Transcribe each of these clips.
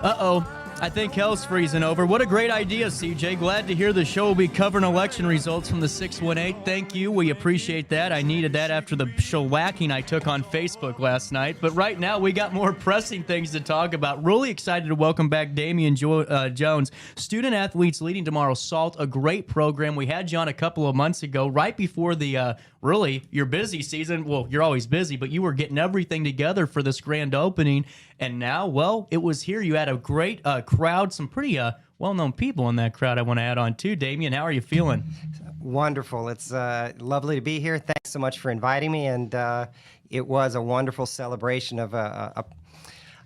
Uh-oh. I think hell's freezing over. What a great idea, CJ. Glad to hear the show will be covering election results from the 618. Thank you. We appreciate that. I needed that after the shellacking I took on Facebook last night. But right now, we got more pressing things to talk about. Really excited to welcome back Damian Jones, student athletes leading tomorrow's S.A.L.T, a great program. We had you on a couple of months ago, right before the really your busy season. Well, you're always busy, but you were getting everything together for this grand opening. And now, well, it was here. You had a great crowd, some pretty well-known people in that crowd I want to add on too. Damian, how are you feeling? Wonderful. It's lovely to be here. Thanks so much for inviting me. And it was a wonderful celebration of, I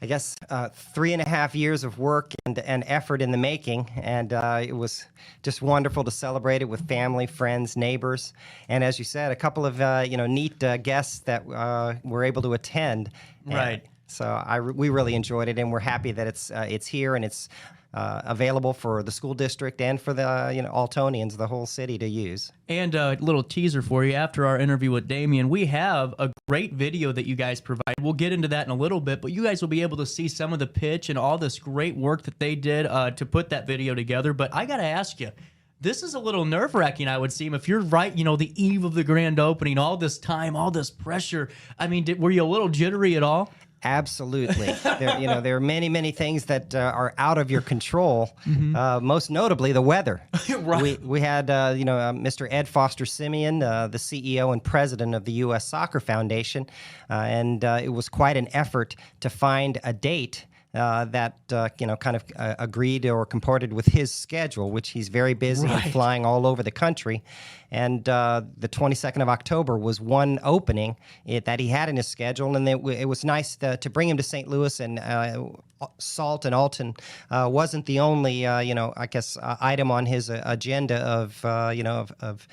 guess, 3.5 years of work and effort in the making. And it was just wonderful to celebrate it with family, friends, neighbors. And as you said, a couple of neat guests that were able to attend. Right. So we really enjoyed it, and we're happy that it's here and it's available for the school district and for the Altonians, the whole city, to use. And a little teaser for you. After our interview with Damian, we have a great video that you guys provide. We'll get into that in a little bit, but you guys will be able to see some of the pitch and all this great work that they did to put that video together. But I got to ask you, this is a little nerve-wracking, I would seem. If you're right, the eve of the grand opening, all this time, all this pressure. I mean, were you a little jittery at all? Absolutely. There are many, many things that are out of your control. Most notably, the weather. Right. We had Mr. Ed Foster Simeon, the CEO and president of the U.S. Soccer Foundation, and it was quite an effort to find a date that kind of agreed or comported with his schedule, which he's very busy and flying all over the country. And the 22nd of October was one opening that he had in his schedule, and it was nice to bring him to St. Louis. And S.A.L.T and Alton wasn't the only item on his agenda of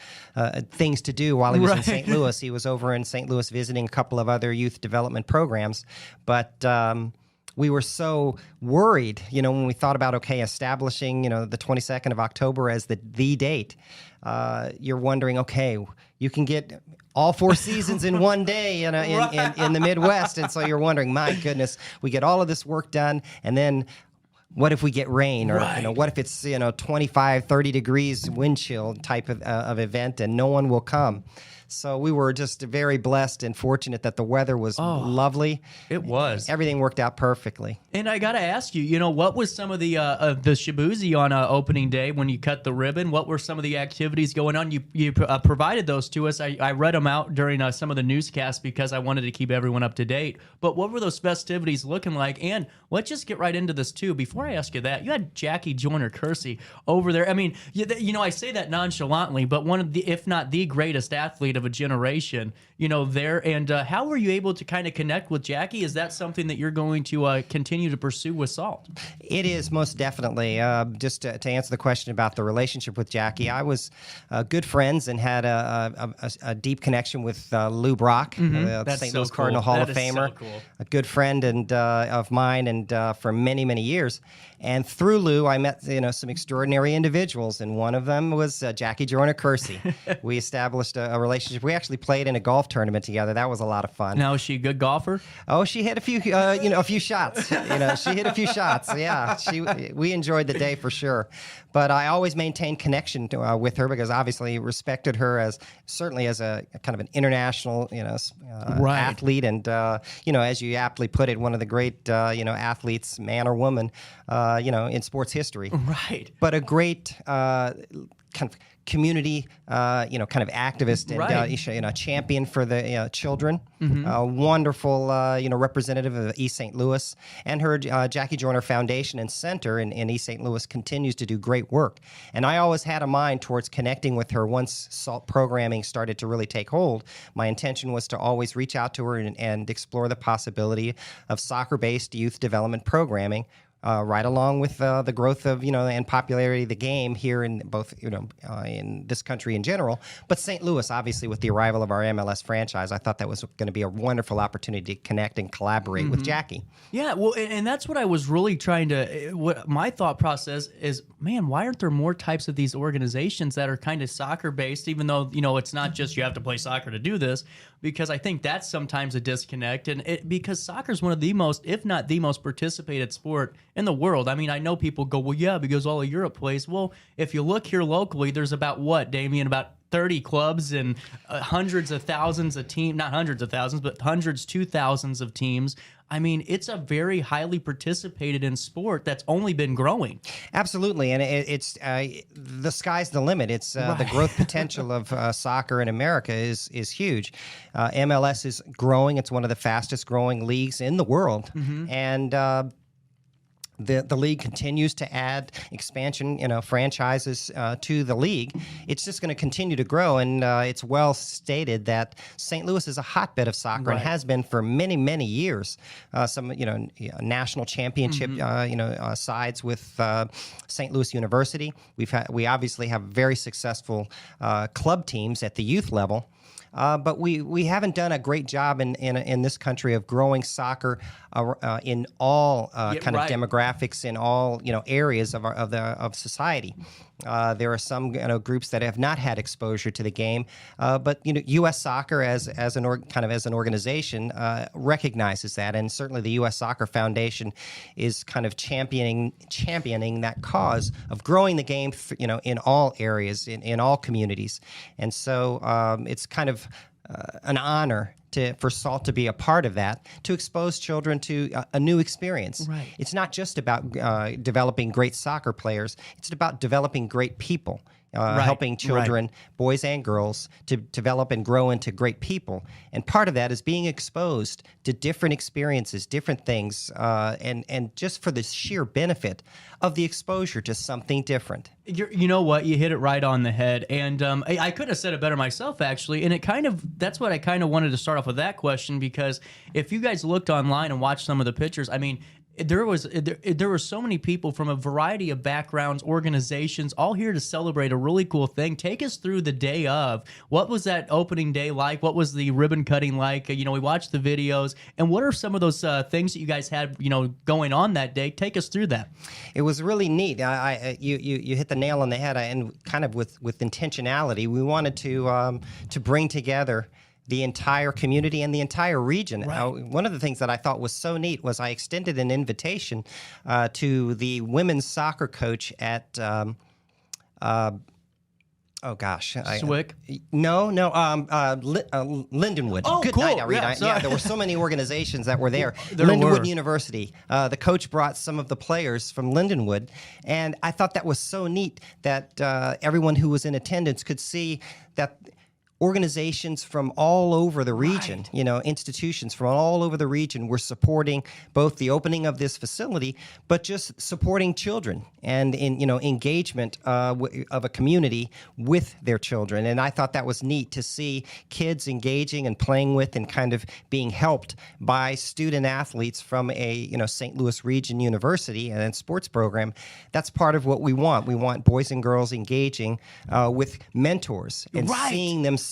things to do while he was in St. Louis. He was over in St. Louis visiting a couple of other youth development programs, but we were so worried, when we thought about, establishing, the 22nd of October as the date. You're wondering, you can get all 4 seasons in one day in the Midwest. And so you're wondering, my goodness, we get all of this work done, and then what if we get rain? Or what if it's 25, 30 degrees wind chill type of event and no one will come? So we were just very blessed and fortunate that the weather was lovely. It was. Everything worked out perfectly. And I got to ask you, what was some of the shabuzi on opening day when you cut the ribbon? What were some of the activities going on? You provided those to us. I read them out during some of the newscasts because I wanted to keep everyone up to date. But what were those festivities looking like? And let's just get right into this, too. Before I ask you that, you had Jackie Joyner-Kersee over there. I mean, I say that nonchalantly, but one of the, if not the greatest athlete of a generation, there. And how were you able to kind of connect with Jackie? Is that something that you're going to continue to pursue with S.A.L.T? It is, most definitely. Just to answer the question about the relationship with Jackie, I was good friends and had a deep connection with Lou Brock, the St. Louis Cardinal Hall of Famer, so cool. A good friend and of mine, and for many, many years. And through Lou, I met some extraordinary individuals, and one of them was Jackie Joyner-Kersee. We established a relationship. We actually played in a golf tournament together. That was a lot of fun. Now, is she a good golfer? Oh, she hit a few, a few shots. She hit a few shots. Yeah, we enjoyed the day for sure. But I always maintained connection with her because obviously respected her as a kind of an international, athlete, and as you aptly put it, one of the great, athletes, man or woman, in sports history. Right. But a great kind of community, kind of activist and a champion for the children. A wonderful, representative of East St. Louis, and her Jackie Joyner Foundation and Center in East St. Louis continues to do great work. And I always had a mind towards connecting with her once S.A.L.T programming started to really take hold. My intention was to always reach out to her and explore the possibility of soccer-based youth development programming. Right along with the growth of, and popularity of the game here in both, in this country in general. But St. Louis, obviously, with the arrival of our MLS franchise, I thought that was going to be a wonderful opportunity to connect and collaborate with Jackie. Yeah, well, and that's what I was really trying to, what my thought process is, man, why aren't there more types of these organizations that are kind of soccer-based, even though, it's not just you have to play soccer to do this, because I think that's sometimes a disconnect. And because soccer is one of the most, if not the most participated sport in the world. I mean, I know people go, well, yeah, because all of Europe plays. Well, if you look here locally, there's about what, Damian, about 30 clubs and hundreds of thousands of teams, not hundreds of thousands, but hundreds to thousands of teams. I mean, it's a very highly participated in sport that's only been growing. Absolutely, and it's the sky's the limit. It's the growth potential of soccer in America is huge. MLS is growing. It's one of the fastest growing leagues in the world, and the league continues to add expansion, franchises to the league. It's just going to continue to grow, and it's well stated that St. Louis is a hotbed of soccer and has been for many, many years. Some, national championship, sides with St. Louis University. We obviously have very successful club teams at the youth level. But we haven't done a great job in this country of growing soccer in all kind of demographics, in all areas of society. There are some groups that have not had exposure to the game, but U.S. Soccer as an organization recognizes that, and certainly the U.S. Soccer Foundation is kind of championing that cause of growing the game, in all areas, in all communities, and so it's kind of an honor for SALT to be a part of that, to expose children to a new experience. Right. It's not just about developing great soccer players. It's about developing great people, helping children, boys and girls, to develop and grow into great people. And part of that is being exposed to different experiences, different things, and just for the sheer benefit of the exposure to something different. You know what? You hit it right on the head. And I couldn't have said it better myself, actually. And that's what I kind of wanted to start off with that question, because if you guys looked online and watched some of the pictures, I mean, there were so many people from a variety of backgrounds, organizations, all here to celebrate a really cool thing. Take us through the day of. What was that opening day like? What was the ribbon cutting like? We watched the videos. And what are some of those things that you guys had, going on that day? Take us through that. It was really neat. You hit the nail on the head, and kind of with intentionality, we wanted to bring together the entire community and the entire region. Right. One of the things that I thought was so neat was I extended an invitation to the women's soccer coach at Swick? Lindenwood. Oh, Good cool. night, Arita. Yeah, there were so many organizations that were there. Lindenwood University. The coach brought some of the players from Lindenwood, and I thought that was so neat that everyone who was in attendance could see that organizations from all over the region, institutions from all over the region were supporting both the opening of this facility, but just supporting children and engagement of a community with their children. And I thought that was neat to see kids engaging and playing with and kind of being helped by student athletes from a St. Louis Region University and sports program. That's part of what we want. We want boys and girls engaging with mentors and seeing themselves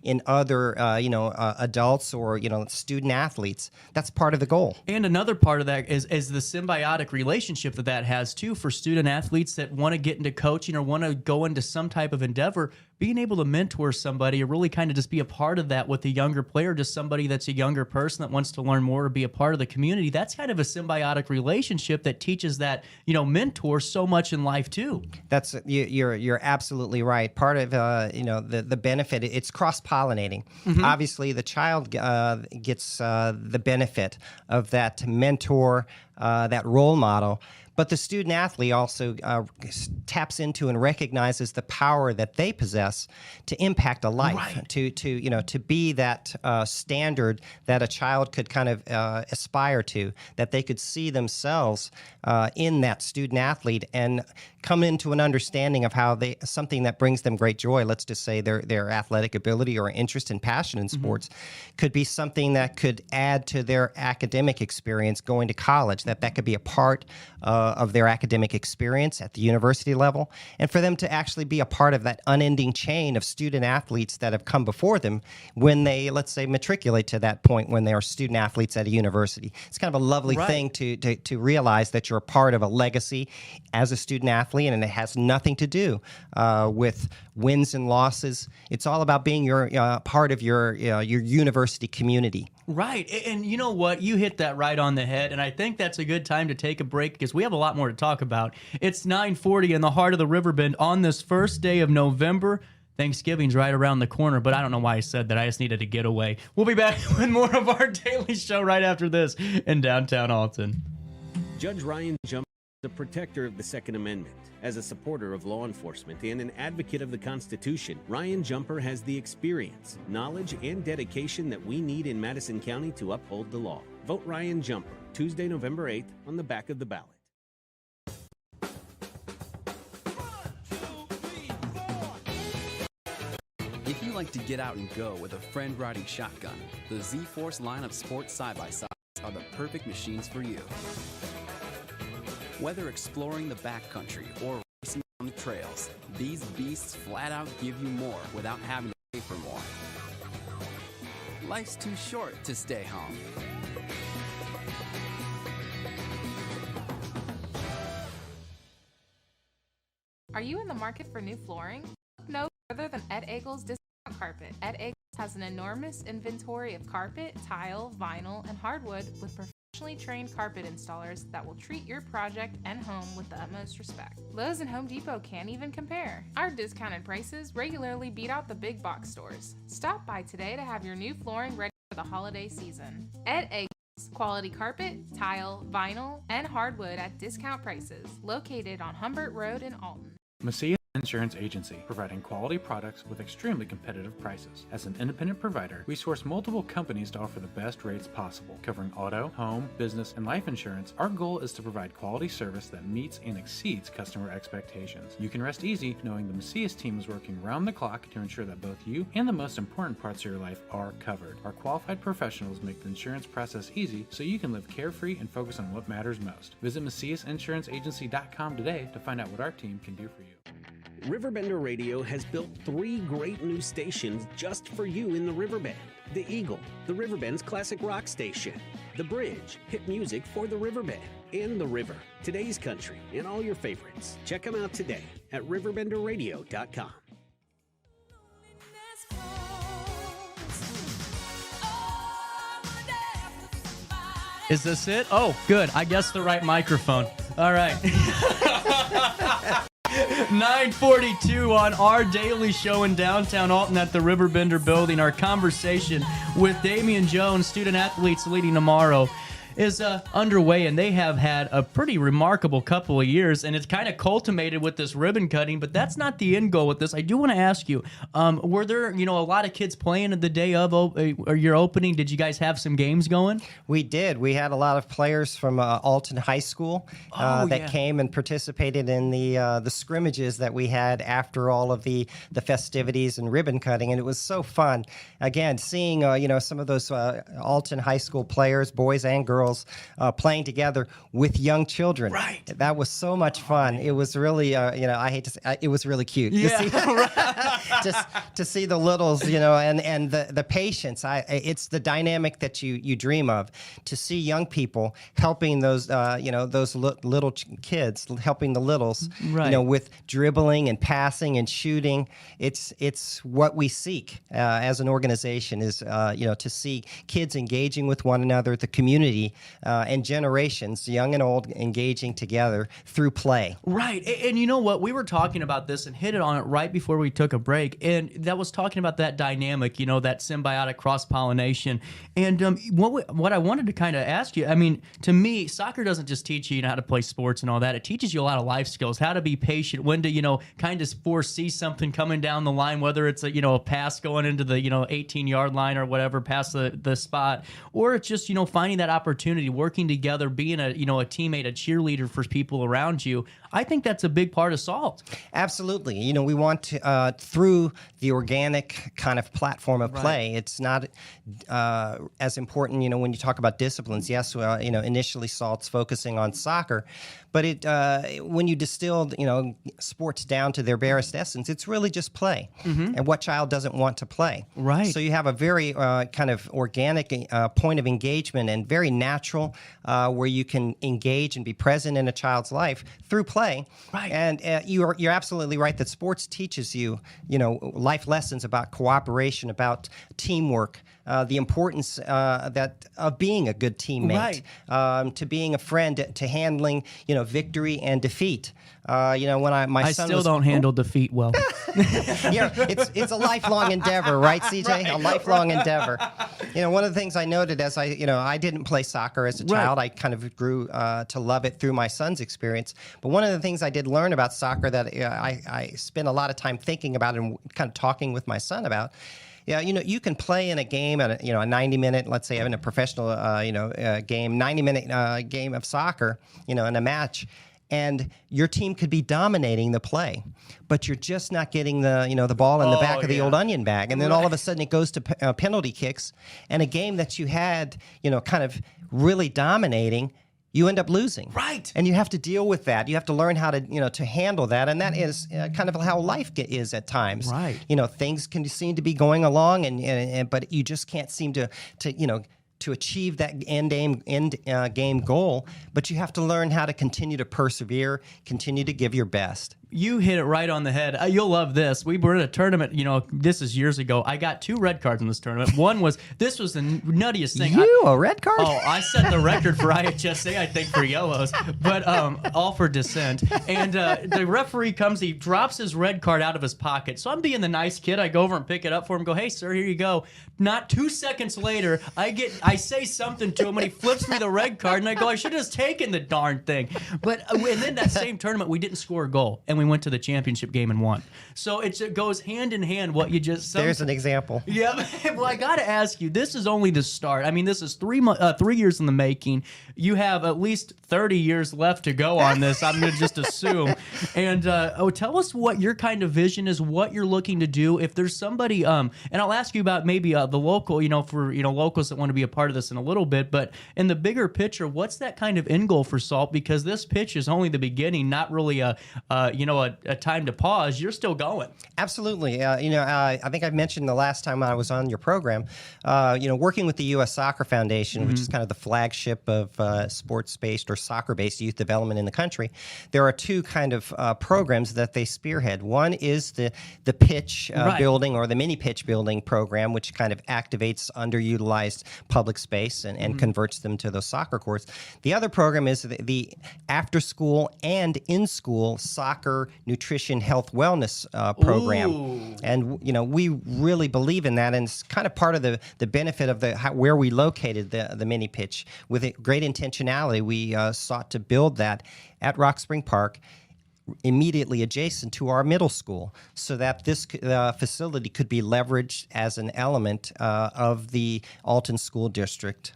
in other, adults or, student athletes. That's part of the goal. And another part of that is the symbiotic relationship that has, too, for student athletes that want to get into coaching or want to go into some type of endeavor. Being able to mentor somebody or really kind of just be a part of that with a younger player, just somebody that's a younger person that wants to learn more or be a part of the community, that's kind of a symbiotic relationship that teaches that, mentor so much in life, too. That's you're absolutely right. Part of the benefit, it's cross-pollinating. Obviously, the child gets the benefit of that mentor, that role model. But the student athlete also taps into and recognizes the power that they possess to impact a life, to be that standard that a child could kind of aspire to, that they could see themselves in that student athlete and come into an understanding of how something that brings them great joy, let's just say their athletic ability or interest and passion in sports, could be something that could add to their academic experience going to college, that could be a part of their academic experience at the university level, and for them to actually be a part of that unending chain of student athletes that have come before them when they, let's say, matriculate to that point when they are student athletes at a university. It's kind of a lovely thing to realize that you're a part of a legacy as a student athlete, and it has nothing to do with wins and losses. It's all about being part of your university community Right. And you know what? You hit that right on the head. And I think that's a good time to take a break because we have a lot more to talk about. It's 9:40 in the heart of the Riverbend on this first day of November. Thanksgiving's right around the corner, but I don't know why I said that. I just needed a getaway. We'll be back with more of our daily show right after this in downtown Alton. Judge Ryan Jumper is a protector of the Second Amendment. As a supporter of law enforcement and an advocate of the Constitution, Ryan Jumper has the experience, knowledge, and dedication that we need in Madison County to uphold the law. Vote Ryan Jumper, Tuesday, November 8th, on the back of the ballot. If you like to get out and go with a friend riding shotgun, the Z-Force line of sports side-by-sides are the perfect machines for you. Whether exploring the backcountry or racing on the trails, these beasts flat out give you more without having to pay for more. Life's too short to stay home. Are you in the market for new flooring? Look no further than Ed Eagle's Discount Carpet. Ed Eagles has an enormous inventory of carpet, tile, vinyl, and hardwood with professionally trained carpet installers that will treat your project and home with the utmost respect. Lowe's and Home Depot can't even compare. Our discounted prices regularly beat out the big box stores. Stop by today to have your new flooring ready for the holiday season. Ed Eagles. Quality carpet, tile, vinyl, and hardwood at discount prices. Located on Humbert Road in Alton. S.A.L.T Insurance Agency, providing quality products with extremely competitive prices. As an independent provider, we source multiple companies to offer the best rates possible. Covering auto, home, business, and life insurance, our goal is to provide quality service that meets and exceeds customer expectations. You can rest easy knowing the Macias team is working round the clock to ensure that both you and the most important parts of your life are covered. Our qualified professionals make the insurance process easy so you can live carefree and focus on what matters most. Visit MaciasInsuranceAgency.com today to find out what our team can do for you. RiverBender Radio has built 3 great new stations just for you in the Riverbend. The Eagle, the Riverbend's classic rock station. The Bridge, hit music for the Riverbend. And The River, today's country, and all your favorites. Check them out today at RiverBender.com. Is this it? Oh, good. I guessed the right microphone. All right. 9:42 on our daily show in downtown Alton at the RiverBender building. Our conversation with Damian Jones, student athletes leading tomorrow, is underway, and they have had a pretty remarkable couple of years, and it's kind of culminated with this ribbon cutting, but that's not the end goal with this. I do want to ask you, were there, a lot of kids playing the day of your opening? Did you guys have some games going? We did. We had a lot of players from Alton High School that came and participated in the scrimmages that we had after all of the festivities and ribbon cutting, and it was so fun. Again, seeing some of those Alton High School players, boys and girls, playing together with young children. Right. That was so much fun. It was really, I hate to say, it was really cute. Yeah. To see the littles, and the patience. It's the dynamic that you dream of. To see young people helping those, those little kids, helping the littles, right. With dribbling and passing and shooting. It's what we seek as an organization is, to see kids engaging with one another, the community, and generations, young and old, engaging together through play. Right. And you know what? We were talking about this and hit it on it right before we took a break. And that was talking about that dynamic, that symbiotic cross-pollination. And what I wanted to kind of ask you, to me, soccer doesn't just teach you how to play sports and all that. It teaches you a lot of life skills, how to be patient, when to, kind of foresee something coming down the line, whether it's a pass going into the, 18-yard line or whatever, past the spot, or it's just, finding that opportunity, working together, being a teammate, a cheerleader for people around you. I think that's a big part of SALT. Absolutely. We want to, through the organic kind of platform of play, it's not as important, when you talk about disciplines. Yes, initially SALT's focusing on soccer, but when you distill, sports down to their barest essence, it's really just play. Mm-hmm. And what child doesn't want to play? Right. So you have a very kind of organic point of engagement and very natural natural, where you can engage and be present in a child's life through play. Right. And you're absolutely right that sports teaches you, life lessons about cooperation, about teamwork, the importance of being a good teammate, to being a friend, to handling, victory and defeat. When my I son still was, don't handle defeat well. it's a lifelong endeavor, right, CJ? Right. A lifelong endeavor. One of the things I noted as I didn't play soccer as a child. I kind of grew to love it through my son's experience. But one of the things I did learn about soccer that I spent a lot of time thinking about and kind of talking with my son about. Yeah, you can play in a game at a 90-minute, let's say, in a professional game, 90-minute game of soccer, in a match. And your team could be dominating the play, but you're just not getting the ball in the back of the old onion bag. And then all of a sudden it goes to penalty kicks, and a game that you had, kind of really dominating, you end up losing. Right. And you have to deal with that. You have to learn how to, to handle that. And that is kind of how life is at times. Right. Things can seem to be going along, but you just can't seem to achieve that end game goal, but you have to learn how to continue to persevere, continue to give your best. You hit it right on the head. You'll love this. We were in a tournament, this is years ago. I got 2 red cards in this tournament. One was, this was the nuttiest thing. A red card? Oh, I set the record for IHSA, I think, for yellows, but all for dissent. And the referee comes, he drops his red card out of his pocket. So I'm being the nice kid. I go over and pick it up for him, go, hey, sir, here you go. Not 2 seconds later, I say something to him, and he flips me the red card, and I go, I should have just taken the darn thing. But and then that same tournament, we didn't score a goal, and we went to the championship game and won. So it goes hand in hand what you just said. There's an example. Yeah. Well, I got to ask you, this is only the start. I mean, this is 3 years in the making. You have at least 30 years left to go on this, I'm going to just assume. And tell us what your kind of vision is, what you're looking to do. If there's somebody, and I'll ask you about maybe the local, for locals that want to be a part of this in a little bit, but in the bigger picture, what's that kind of end goal for SALT? Because this pitch is only the beginning, not really a time to pause. You're still going. Absolutely. I think I mentioned the last time I was on your program, working with the U.S. Soccer Foundation, which is kind of the flagship of sports-based or soccer-based youth development in the country. There are 2 kind of programs that they spearhead. One is the pitch building, or the mini pitch building program, which kind of activates underutilized public space and converts them to those soccer courts. The other program is the after-school and in-school soccer nutrition health wellness program. Ooh. And we really believe in that, and it's kind of part of the benefit of where we located the mini pitch. With great intentionality, we sought to build that at Rock Spring Park, immediately adjacent to our middle school, so that this facility could be leveraged as an element of the Alton School District,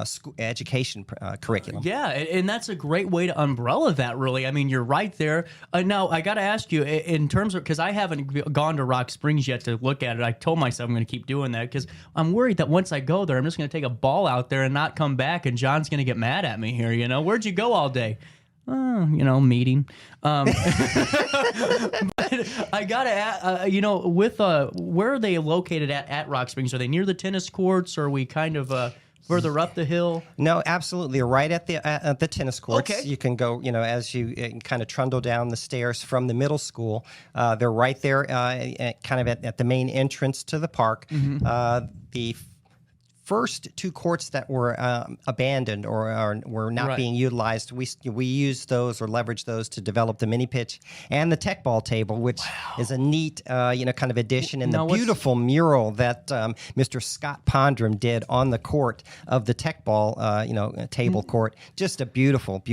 school education curriculum. Yeah, and that's a great way to umbrella that, really. I mean, you're right there. Now, I got to ask you, in terms of, because I haven't gone to Rock Springs yet to look at it, I told myself I'm going to keep doing that, because I'm worried that once I go there, I'm just going to take a ball out there and not come back, and John's going to get mad at me here, Where'd you go all day? Meeting. But I gotta ask, where are they located at Rock Springs? Are they near the tennis courts, or are we kind of further up the hill? No, absolutely. They're right at the tennis courts. Okay. You can go, as you kind of trundle down the stairs from the middle school. They're right there, kind of at the main entrance to the park. Mm-hmm. The first 2 courts that were abandoned or were not being utilized, we used those or leveraged those to develop the mini pitch and the tech ball table, which is a neat, kind of addition. And the beautiful mural that Mr. Scott Pondram did on the court of the tech ball, table court, just a beautiful,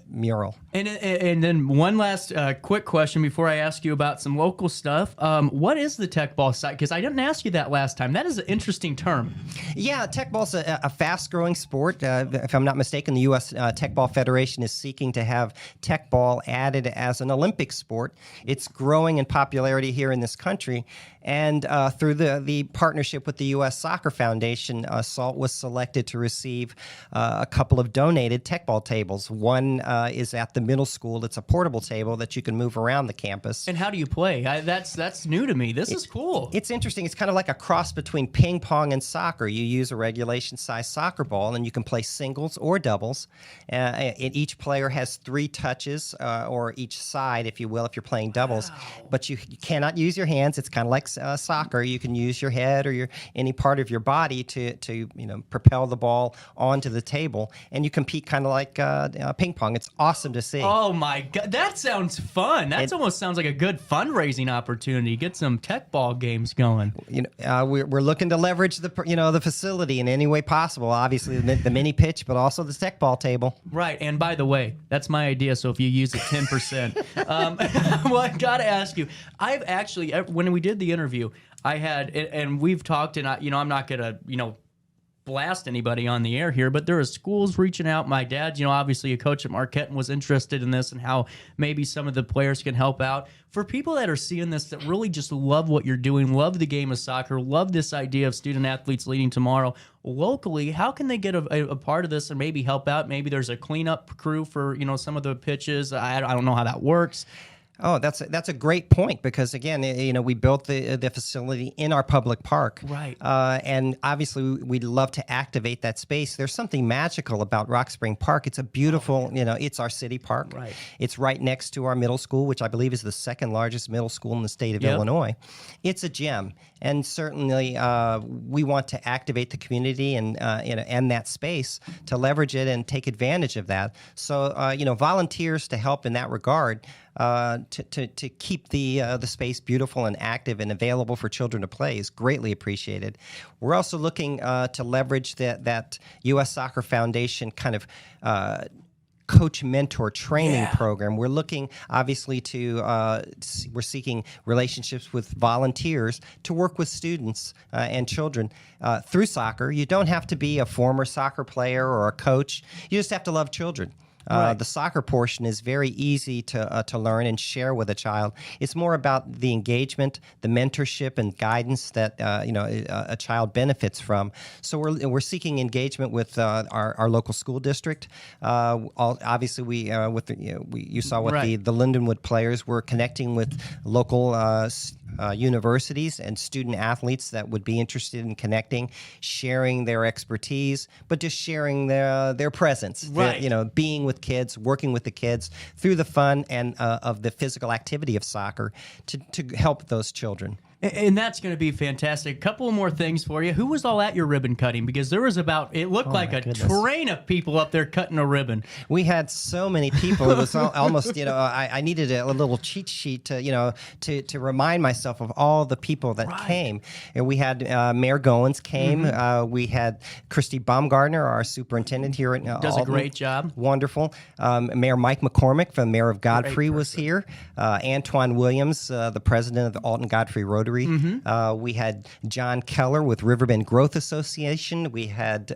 mural. And then one last quick question before I ask you about some local stuff. What is the tech ball site? Because I didn't ask you that last time. That is an interesting term. Yeah, tech ball's a fast-growing sport. If I'm not mistaken, the U.S. Tech Ball Federation is seeking to have tech ball added as an Olympic sport. It's growing in popularity here in this country, And through the partnership with the U.S. Soccer Foundation, S.A.L.T was selected to receive a couple of donated tech ball tables. One is at the middle school. It's a portable table that you can move around the campus. And how do you play? That's new to me. This is cool. It's interesting. It's kind of like a cross between ping pong and soccer. You use a regulation-sized soccer ball, and you can play singles or doubles. And each player has 3 touches, or each side, if you will, if you're playing doubles. Wow. But you cannot use your hands. It's kind of like soccer. You can use your head or any part of your body to propel the ball onto the table, and you compete kind of like ping pong. It's awesome to see. Oh my God, that sounds fun. That almost sounds like a good fundraising opportunity. Get some tech ball games going. We're looking to leverage the facility in any way possible. Obviously, the mini pitch, but also the tech ball table. Right. And by the way, that's my idea. So if you use it, 10%. Well, I gotta ask you. I've actually, when we did the interview, I had, and we've talked, and I'm not gonna, blast anybody on the air here, but there are schools reaching out. My dad, obviously a coach at Marquette, and was interested in this and how maybe some of the players can help out. For people that are seeing this, that really just love what you're doing, love the game of soccer, love this idea of student athletes leading tomorrow, locally, how can they get a part of this and maybe help out? Maybe there's a cleanup crew for, some of the pitches. I don't know how that works. Oh, that's a great point, because again, we built the facility in our public park, right? And obviously, we'd love to activate that space. There's something magical about Rock Spring Park. It's a beautiful, it's our city park. Right. It's right next to our middle school, which I believe is the second largest middle school in the state of Illinois. It's a gem, and certainly we want to activate the community and that space to leverage it and take advantage of that. So volunteers to help in that regard. To keep the space beautiful and active and available for children to play is greatly appreciated. We're also looking to leverage that U.S. Soccer Foundation kind of coach mentor training program. We're looking obviously we're seeking relationships with volunteers to work with students and children through soccer. You don't have to be a former soccer player or a coach. You just have to love children. Right. The soccer portion is very easy to learn and share with a child. It's more about the engagement, the mentorship, and guidance that a child benefits from. So we're seeking engagement with our local school district. Obviously, you saw with the Lindenwood players, we're connecting with local universities and student athletes that would be interested in connecting, sharing their expertise, but just sharing their presence. Right. Being with kids, working with the kids through the fun and of the physical activity of soccer to help those children. And that's going to be fantastic. A couple more things for you. Who was all at your ribbon cutting? Because there was it looked like a train of people up there cutting a ribbon. We had so many people. It was almost, I needed a little cheat sheet to remind myself of all the people that came. And we had Mayor Goins came. Mm-hmm. We had Christy Baumgartner, our superintendent here at Does Alton. a great job. Wonderful. Mayor Mike McCormick, the mayor of Godfrey, was here. Antoine Williams, the president of the Alton Godfrey Rotary. Mm-hmm. We had John Keller with Riverbend Growth Association. We had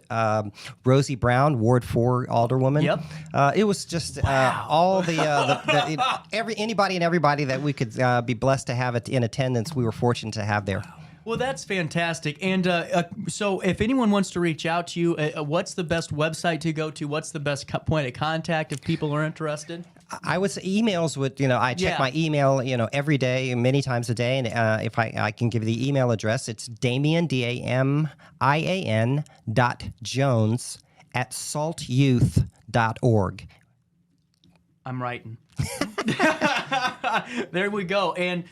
Rosie Brown, Ward 4 Alderwoman. Yep. It was just all anybody and everybody that we could be blessed to have in attendance. We were fortunate to have there. Wow. Well, that's fantastic. And so if anyone wants to reach out to you, what's the best website to go to? What's the best point of contact if people are interested? I would say emails would, I check my email, every day, many times a day. And if I can give you the email address, it's Damian, DAMIAN.Jones @saltyouth.org. I'm writing. There we go. And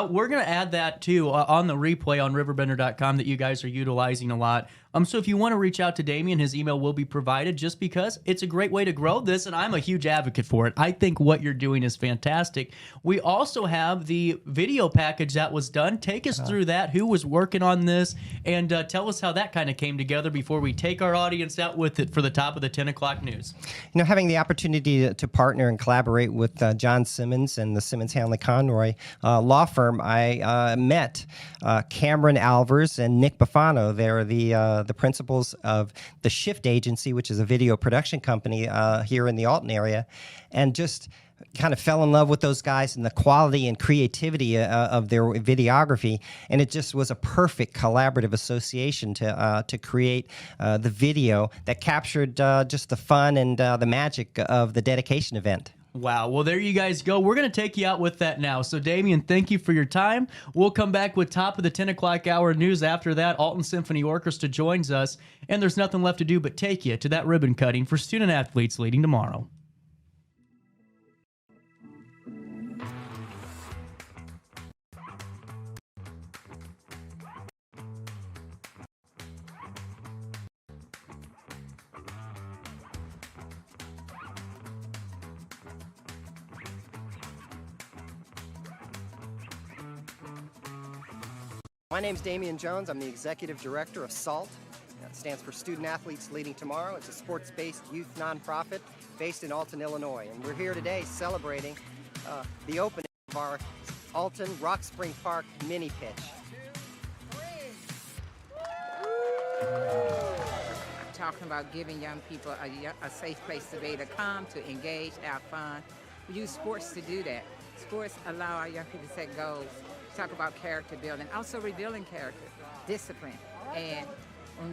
we're going to add that, too, on the replay on RiverBender.com that you guys are utilizing a lot. So if you want to reach out to Damian, his email will be provided just because it's a great way to grow this, and I'm a huge advocate for it. I think what you're doing is fantastic. We also have the video package that was done. Take us through that. Who was working on this? And tell us how that kind of came together before we take our audience out with it for the top of the 10 o'clock news. Having the opportunity to partner and collaborate with John Simmons and the Simmons Hanley Conroy law firm, I met Cameron Alvers and Nick Buffano. They're the principals of the Shift Agency, which is a video production company here in the Alton area, and just kind of fell in love with those guys and the quality and creativity of their videography, and it just was a perfect collaborative association to create the video that captured just the fun and the magic of the dedication event. Wow. Well, there you guys go. We're going to take you out with that now. So, Damian, thank you for your time. We'll come back with top of the 10 o'clock hour news after that. Alton Symphony Orchestra joins us, and there's nothing left to do but take you to that ribbon cutting for student athletes leading tomorrow. My name's Damian Jones. I'm the Executive Director of S.A.L.T. That stands for Student Athletes Leading Tomorrow. It's a sports-based youth nonprofit based in Alton, Illinois. And we're here today celebrating the opening of our Alton Rock Spring Park mini pitch. Talking about giving young people a safe place to be able to come, to engage, have fun. We use sports to do that. Sports allow our young people to set goals. Talk about character building, also rebuilding character, discipline, and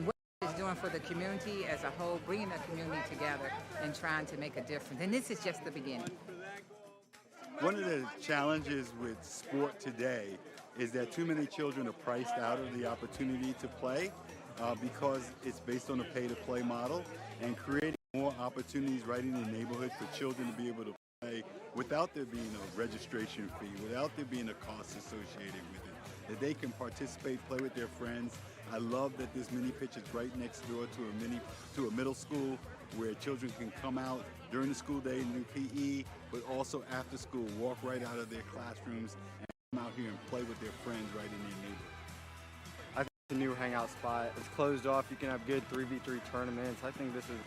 what it's doing for the community as a whole, bringing the community together and trying to make a difference. And this is just the beginning. One of the challenges with sport today is that too many children are priced out of the opportunity to play because it's based on a pay-to-play model, and creating more opportunities right in the neighborhood for children to be able to play without there being a registration fee, without there being a cost associated with it, that they can participate, play with their friends. I love that this mini pitch is right next door to a middle school where children can come out during the school day and do PE, but also after school, walk right out of their classrooms and come out here and play with their friends right in their neighborhood. I think it's a new hangout spot. It's closed off. You can have good 3v3 tournaments. I think this is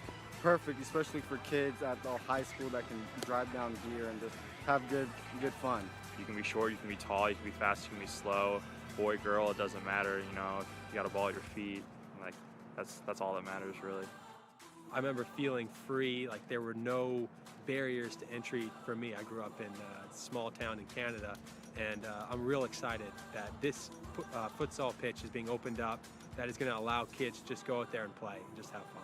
perfect, especially for kids at the high school that can drive down here and just have good fun. You can be short, you can be tall, you can be fast, you can be slow, boy, girl, it doesn't matter. You know, you got a ball at your feet. Like that's all that matters, really. I remember feeling free, like there were no barriers to entry for me. I grew up in a small town in Canada, and I'm real excited that this futsal pitch is being opened up, that is going to allow kids to just go out there and play and just have fun.